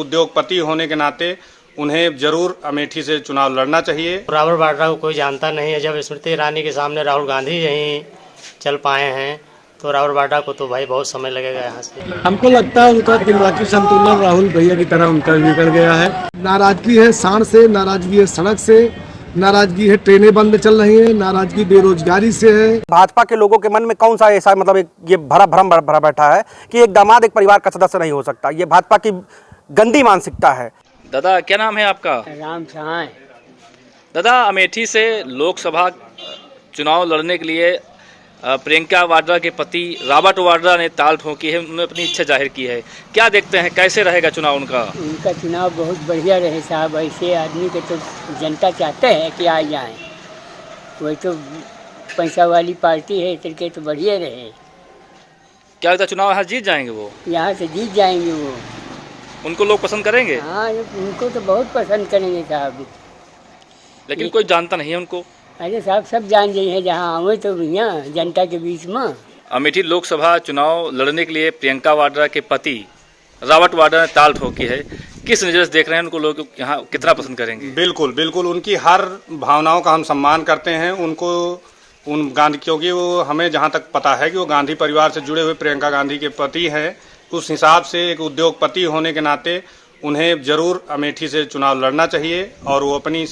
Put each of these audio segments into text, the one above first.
उद्योगपति होने के नाते उन्हें जरूर अमेठी से चुनाव लड़ना चाहिए। रावल वाड्रा को कोई जानता नहीं है। जब स्मृति ईरानी के सामने राहुल गांधी यहीं चल पाए हैं तो रावल वाड्रा को तो भाई बहुत समय लगेगा यहाँ से। हमको लगता है उनका दिमागी संतुलन राहुल भैया की तरह उनका बिगड़ गया है। नाराजगी है सांड से, नाराजगी है सड़क से, नाराजगी है ट्रेनें बंद चल रही है, नाराजगी बेरोजगारी से है। भाजपा के लोगों के मन में कौन सा ऐसा मतलब ये भ्रम भरा बैठा है कि एक दामाद एक परिवार का सदस्य नहीं हो सकता। ये भाजपा की गंदी मानसिकता है। दादा क्या नाम है आपका? राम सहाय। दादा अमेठी से लोकसभा चुनाव लड़ने के लिए प्रियंका वाड्रा के पति रॉबर्ट वाड्रा ने ताल ठोकी है। उन्होंने अपनी इच्छा जाहिर की है। क्या देखते हैं कैसे रहेगा चुनाव उनका? उनका चुनाव बहुत बढ़िया रहे साहब। ऐसे आदमी के तो जनता चाहते हैं कि आ जाएं। वही तो पैसा वाली पार्टी है, इसके तो बढ़िया रहे। क्या लगता है चुनाव यहाँ जीत जाएंगे? वो यहाँ से जीत जाएंगे। वो उनको लोग पसंद करेंगे? हाँ उनको तो बहुत पसंद करेंगे साहब। लेकिन कोई जानता नहीं है उनको। अरे साहब सब जान जाइए हैं जहाँ आवे तो यहाँ जनता के बीच में। अमेठी लोकसभा चुनाव लड़ने के लिए प्रियंका वाड्रा के पति रॉबर्ट वाड्रा ने ताल ठोकी है। किस नज़र से देख रहे हैं उनको लोग यहाँ कितना पसंद करेंगे? बिल्कुल बिल्कुल उनकी हर भावनाओं का हम सम्मान करते हैं। उनको उन गांधी, क्योंकि वो हमें जहाँ तक पता है कि वो गांधी परिवार से जुड़े हुए प्रियंका गांधी के पति हैं। उस हिसाब से एक उद्योगपति होने के नाते उन्हें जरूर अमेठी से चुनाव लड़ना चाहिए और वो अपनी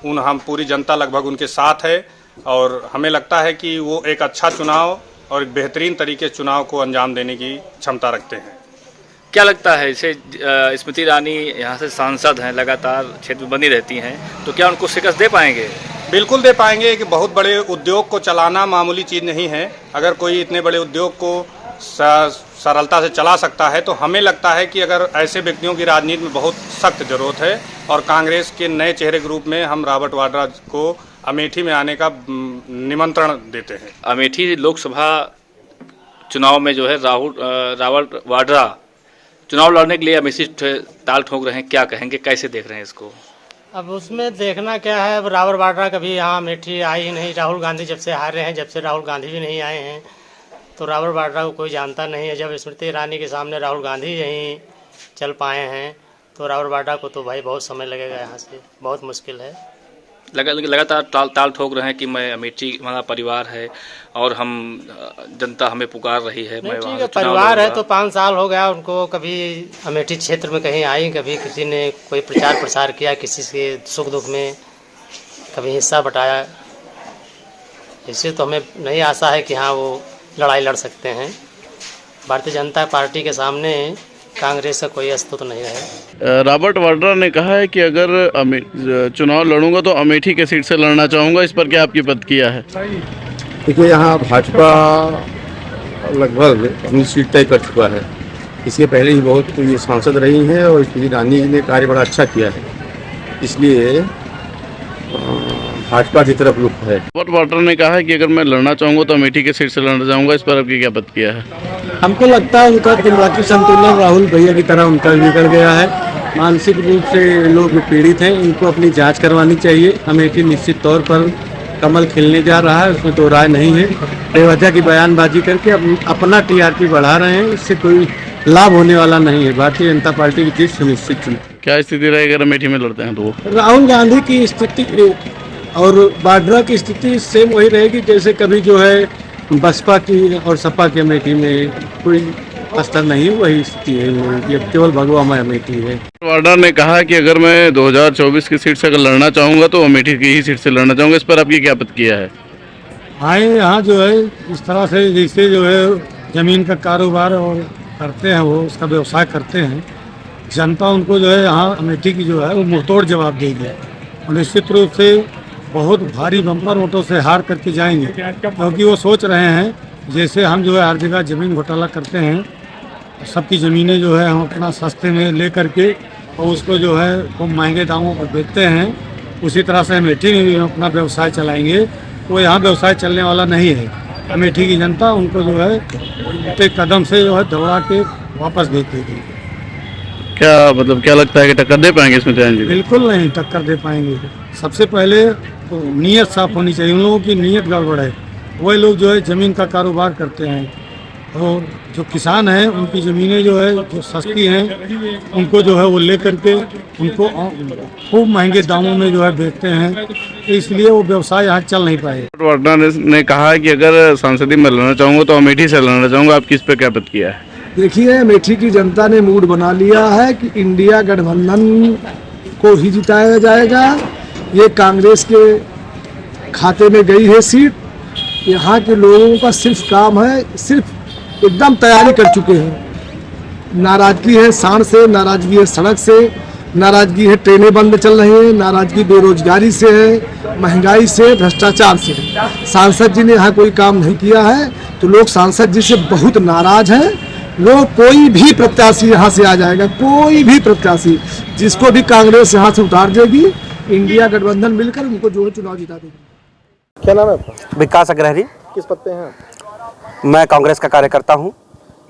हम पूरी जनता लगभग उनके साथ है और हमें लगता है कि वो एक अच्छा चुनाव और एक बेहतरीन तरीके से चुनाव को अंजाम देने की क्षमता रखते हैं। क्या लगता है इसे स्मृति ईरानी यहाँ से सांसद हैं, लगातार क्षेत्र में बनी रहती हैं, तो क्या उनको शिकस्त दे पाएंगे? बिल्कुल दे पाएंगे। कि बहुत बड़े उद्योग को चलाना मामूली चीज़ नहीं है। अगर कोई इतने बड़े उद्योग को सरलता से चला सकता है तो हमें लगता है कि अगर ऐसे व्यक्तियों की राजनीति में बहुत सख्त जरूरत है और कांग्रेस के नए चेहरे के रूप में हम रॉबर्ट वाड्रा को अमेठी में आने का निमंत्रण देते हैं। अमेठी लोकसभा चुनाव में जो है रॉबर्ट वाड्रा चुनाव लड़ने के लिए अमेठी ताल ठोक रहे हैं। क्या कहेंगे, कैसे देख रहे हैं इसको? अब उसमें देखना क्या है। अब रावल वाड्रा कभी यहाँ अमेठी आए ही नहीं। राहुल गांधी जब से हारे हैं, जब से राहुल गांधी भी नहीं आए हैं तो रावल वाड्रा को कोई जानता नहीं है। जब स्मृति ईरानी के सामने राहुल गांधी यहीं चल पाए हैं तो रावल वाड्रा को तो भाई बहुत समय लगेगा यहाँ से। बहुत मुश्किल है। लगातार ताल ठोक रहे हैं कि मैं अमेठी हमारा परिवार है और हम जनता हमें पुकार रही है। मैं ठीक है, परिवार है तो 5 साल हो गया उनको। कभी अमेठी क्षेत्र में कहीं आई, कभी किसी ने कोई प्रचार प्रसार किया, किसी के सुख दुख में कभी हिस्सा बटाया। इससे तो हमें नहीं आशा है कि हाँ वो लड़ाई लड़ सकते हैं। भारतीय जनता पार्टी के सामने कांग्रेस का कोई अस्तित्व नहीं है। रॉबर्ट वाड्रा ने कहा है कि अगर चुनाव लड़ूंगा तो अमेठी के सीट से लड़ना चाहूँगा। इस पर क्या आपकी प्रतिक्रिया है? देखिए यहाँ भाजपा लगभग अपनी सीट तय कर चुका है। इसके पहले ही बहुत ये सांसद रही हैं और स्मृति ईरानी ने कार्य बड़ा अच्छा किया है, इसलिए भाजपा की तरफ रुख है। रॉबर्ट वाड्रा ने कहा है कि अगर मैं लड़ना चाहूँगा तो अमेठी के सीट से लड़ना चाहूँगा। इस पर आपकी क्या प्रतिक्रिया है? हमको लगता है उनका दिमागी संतुलन राहुल भैया की तरह उनका बिगड़ गया है। मानसिक रूप से लोग पीड़ित हैं। इनको अपनी जांच करवानी चाहिए। अमेठी निश्चित तौर पर कमल खिलने जा रहा है, उसमें दो राय नहीं है। बेवजह की बयानबाजी करके अपना टीआरपी बढ़ा रहे हैं, इससे कोई लाभ होने वाला नहीं है। भारतीय जनता पार्टी की जीत सुनिश्चित है। क्या स्थिति रहेगी अगर अमेठी में लड़ते हैं तो? राहुल गांधी की स्थिति और वाड्रा की स्थिति सेम वही रहेगी जैसे कभी जो है बसपा की और सपा की अमेठी में कोई अस्तर नहीं, वही स्थिति है। ये केवल भगवा अमेठी है। वाड्रा ने कहा कि अगर मैं 2024 की सीट से अगर लड़ना चाहूँगा तो अमेठी की ही सीट से लड़ना चाहूँगा। इस पर आपकी क्या प्रतिक्रिया है? हाँ यहाँ जो है इस तरह से जैसे जो है ज़मीन का कारोबार और करते हैं, वो उसका व्यवसाय करते हैं, जनता उनको जो है यहाँ अमेठी की जो है वो मुंहतोड़ जवाब देगी और निश्चित रूप से बहुत भारी बम्पर वोटों से हार करके जाएंगे। क्योंकि वो सोच रहे हैं जैसे हम जो है हर जगह ज़मीन घोटाला करते हैं, सबकी ज़मीनें जो है हम अपना सस्ते में ले करके और उसको जो है खूब महंगे दामों पर बेचते हैं, उसी तरह से अमेठी में भी अपना व्यवसाय चलाएंगे। वो यहाँ व्यवसाय चलने वाला नहीं है। अमेठी की जनता उनको जो है एक कदम से जो है दौड़ा के वापस भेज देगी। क्या लगता है कि टक्कर दे पाएंगे इसमें? बिल्कुल नहीं टक्कर दे पाएंगे। सबसे पहले तो नीयत साफ होनी चाहिए। उन लोगों की नीयत गड़बड़ है। वही लोग जो है ज़मीन का कारोबार करते हैं, और जो किसान हैं उनकी ज़मीनें जो है जो सस्ती हैं उनको जो है वो ले करके उनको खूब महंगे दामों में जो है बेचते हैं, इसलिए वो व्यवसाय यहाँ चल नहीं पाए। वाड्रा ने कहा है कि अगर संसदीय में लड़ना चाहूँगा तो अमेठी से लड़ना चाहूँगा, आप किस पे क्या प्रतिक्रिया है? देखिए, अमेठी की जनता ने मूड बना लिया है कि इंडिया गठबंधन को ही जिताया जाएगा। ये कांग्रेस के खाते में गई है सीट। यहाँ के लोगों का सिर्फ काम है, सिर्फ एकदम तैयारी कर चुके हैं। नाराजगी है सांड से, नाराजगी है सड़क से, नाराजगी है ट्रेनें बंद चल रही हैं, नाराजगी बेरोजगारी से है, महंगाई से, भ्रष्टाचार से है। सांसद जी ने यहाँ कोई काम नहीं किया है, तो लोग सांसद जी से बहुत नाराज हैं। लोग कोई भी प्रत्याशी यहाँ से आ जाएगा, कोई भी प्रत्याशी जिसको भी कांग्रेस यहाँ से उतार देगी, इंडिया गठबंधन मिलकर उनको जो है चुनाव जिता देगी। क्या नाम है आपका? विकास अग्रहरी। किस पद पे हैं? मैं कांग्रेस का कार्यकर्ता हूँ।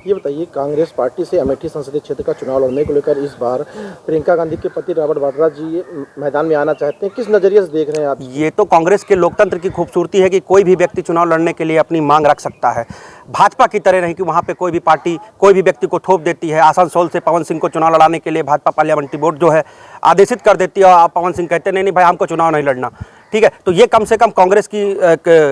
ये बताइए, कांग्रेस पार्टी से अमेठी संसदीय क्षेत्र का चुनाव लड़ने को लेकर इस बार प्रियंका गांधी के पति रॉबर्ट वाड्रा जी मैदान में आना चाहते हैं, किस नजरिए से देख रहे हैं आप? ये तो कांग्रेस के लोकतंत्र की खूबसूरती है कि कोई भी व्यक्ति चुनाव लड़ने के लिए अपनी मांग रख सकता है। भाजपा की तरह नहीं कि वहाँ पे कोई भी पार्टी कोई भी व्यक्ति को थोप देती है। आसनसोल से पवन सिंह को चुनाव लड़ाने के लिए भाजपा पार्लियामेंट्री बोर्ड जो है आदेशित कर देती है, और पवन सिंह कहते नहीं भाई हमको चुनाव नहीं लड़ना। ठीक है, तो ये कम से कम कांग्रेस की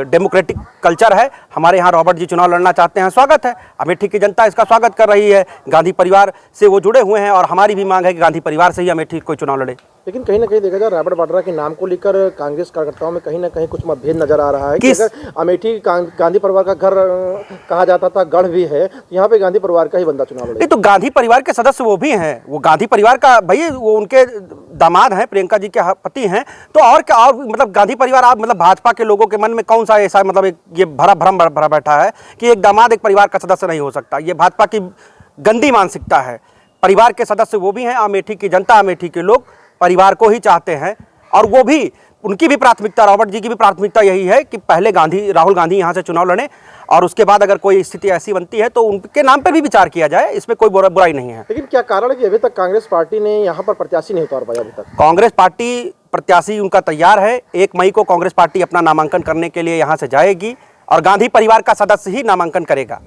डेमोक्रेटिक कल्चर है। हमारे यहाँ रॉबर्ट जी चुनाव लड़ना चाहते हैं, स्वागत है। अमेठी की जनता इसका स्वागत कर रही है। गांधी परिवार से वो जुड़े हुए हैं और हमारी भी मांग है कि गांधी परिवार से ही अमेठी कोई चुनाव लड़े। लेकिन कहीं ना कहीं देखा जाए, रॉबर्ट वाड्रा के नाम को लेकर कांग्रेस कार्यकर्ताओं में कहीं ना कहीं कुछ मतभेद नजर आ रहा है कि अगर अमेठी गांधी परिवार का घर कहा जाता था, गढ़ भी है, तो यहाँ पे गांधी परिवार का ही बंदा चुनाव लड़े। तो गांधी परिवार के सदस्य वो भी हैं, वो गांधी परिवार का भाई, वो उनके दामाद हैं, प्रियंका जी के पति हैं। तो और क्या, और मतलब गांधी परिवार, आप मतलब भाजपा के लोगों के मन में कौन सा ऐसा मतलब एक ये भ्रम भरा बैठा है कि एक दामाद एक परिवार का सदस्य नहीं हो सकता। ये भाजपा की गंदी मानसिकता है। परिवार के सदस्य वो भी हैं। अमेठी की जनता, अमेठी के लोग परिवार को ही चाहते हैं, और वो भी, उनकी भी प्राथमिकता, रॉबर्ट जी की भी प्राथमिकता यही है कि पहले राहुल गांधी यहाँ से चुनाव लड़ें, और उसके बाद अगर कोई स्थिति ऐसी बनती है तो उनके नाम पे भी विचार किया जाए, इसमें कोई बुराई नहीं है। लेकिन क्या कारण है कि अभी तक कांग्रेस पार्टी ने यहाँ पर प्रत्याशी नहीं उतार पाया? अभी तक कांग्रेस पार्टी प्रत्याशी उनका तैयार है। 1 मई को कांग्रेस पार्टी अपना नामांकन करने के लिए यहाँ से जाएगी और गांधी परिवार का सदस्य ही नामांकन करेगा।